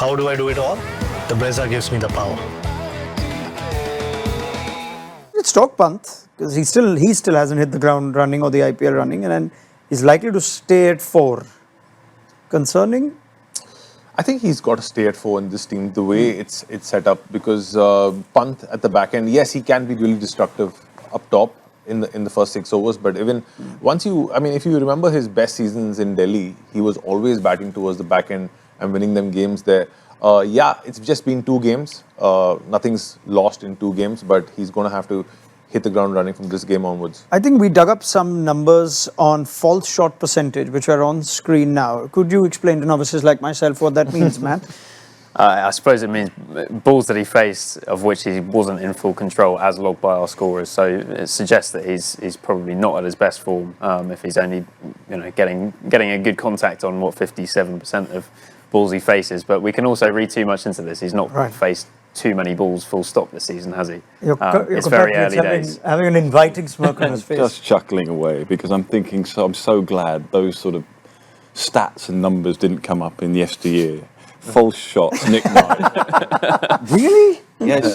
How do I do it all? The Brezza gives me the power. Let's talk Pant, because he still hasn't hit the ground running or the IPL running, and then he's likely to stay at 4. Concerning? I think he's got to stay at 4 in this team, the way it's set up, because Pant at the back end, yes, he can be really destructive up top in the first 6 overs, but even once if you remember his best seasons in Delhi, he was always batting towards the back end and winning them games there. It's just been 2 games. Nothing's lost in 2 games, but he's going to have to hit the ground running from this game onwards. I think we dug up some numbers on false shot percentage, which are on screen now. Could you explain to novices like myself what that means, Matt? I suppose it means balls that he faced of which he wasn't in full control, as logged by our scorers. So it suggests that he's probably not at his best form if he's only getting a good contact on 57% of balls he faces. But we can also read too much into this. He's not faced too many balls full stop this season, has he? It's very early days. Having an inviting smirk on his face. Just chuckling away, because I'm thinking, I'm so glad those sort of stats and numbers didn't come up in yesteryear. False shots, Nick Knight. Really? Yes,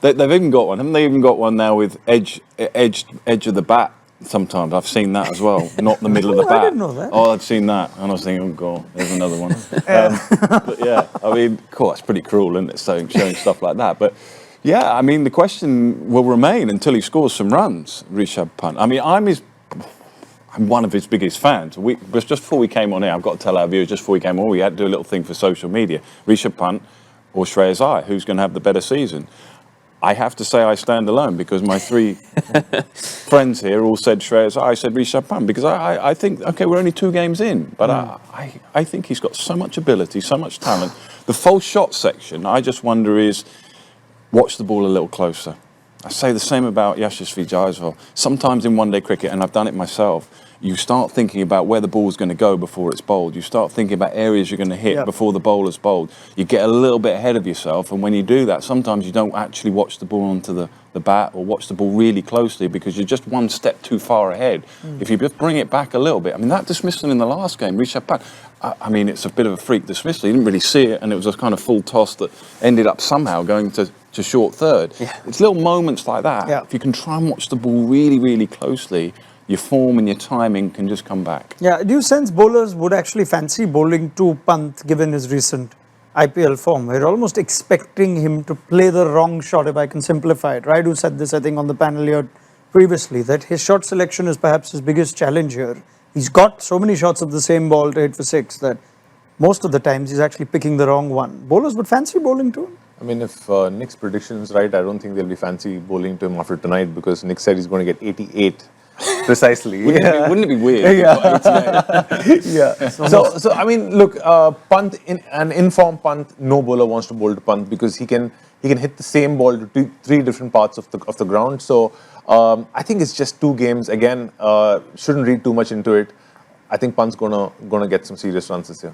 they've even got one. Haven't they even got one now with edge of the bat? Sometimes I've seen that as well, not the middle of the bat. I didn't know that. Oh, I'd seen that, and I was thinking, oh god, there's another one. But yeah, I mean, cool, that's pretty cruel, isn't it? Showing stuff like that. But yeah, I mean, the question will remain until he scores some runs, Rishabh Pant. I mean, I'm one of his biggest fans. Just before we came on here, I've got to tell our viewers, just before we came on, we had to do a little thing for social media. Rishabh Pant or Shreyas Iyer, who's going to have the better season? I have to say I stand alone, because my 3 friends here all said Shreyas Iyer. I said Rishabh Pant, because I think, okay, we're only 2 games in, but I think he's got so much ability, so much talent. The false shot section, I just wonder is, watch the ball a little closer. I say the same about Yashasvi Jaiswal. Sometimes in one-day cricket, and I've done it myself, you start thinking about where the ball's going to go before it's bowled. You start thinking about areas you're going to hit before the bowler's bowled. You get a little bit ahead of yourself, and when you do that, sometimes you don't actually watch the ball onto the bat or watch the ball really closely, because you're just one step too far ahead. If you just bring it back a little bit, I mean, that dismissal in the last game, Rishabh Pant, I mean, it's a bit of a freak dismissal. He didn't really see it, and it was a kind of full toss that ended up somehow going to short third. It's little moments like that. If you can try and watch the ball really, really closely, your form and your timing can just come back. Yeah, do you sense bowlers would actually fancy bowling to Pant given his recent IPL form? We're almost expecting him to play the wrong shot, if I can simplify it. Raidu said this, I think, on the panel here previously, that his shot selection is perhaps his biggest challenge here. He's got so many shots of the same ball to hit for 6 that most of the times he's actually picking the wrong one. Bowlers would fancy bowling to him? I mean, if Nick's prediction is right, I don't think they'll be fancy bowling to him after tonight, because Nick said he's going to get 88 precisely. Wouldn't it be weird? So I mean, look, Pant, an informed Pant, no bowler wants to bowl to Pant, because he can hit the same ball to 3 different parts of the ground. So I think it's just 2 games. Again, shouldn't read too much into it. I think Pant's gonna get some serious runs this year.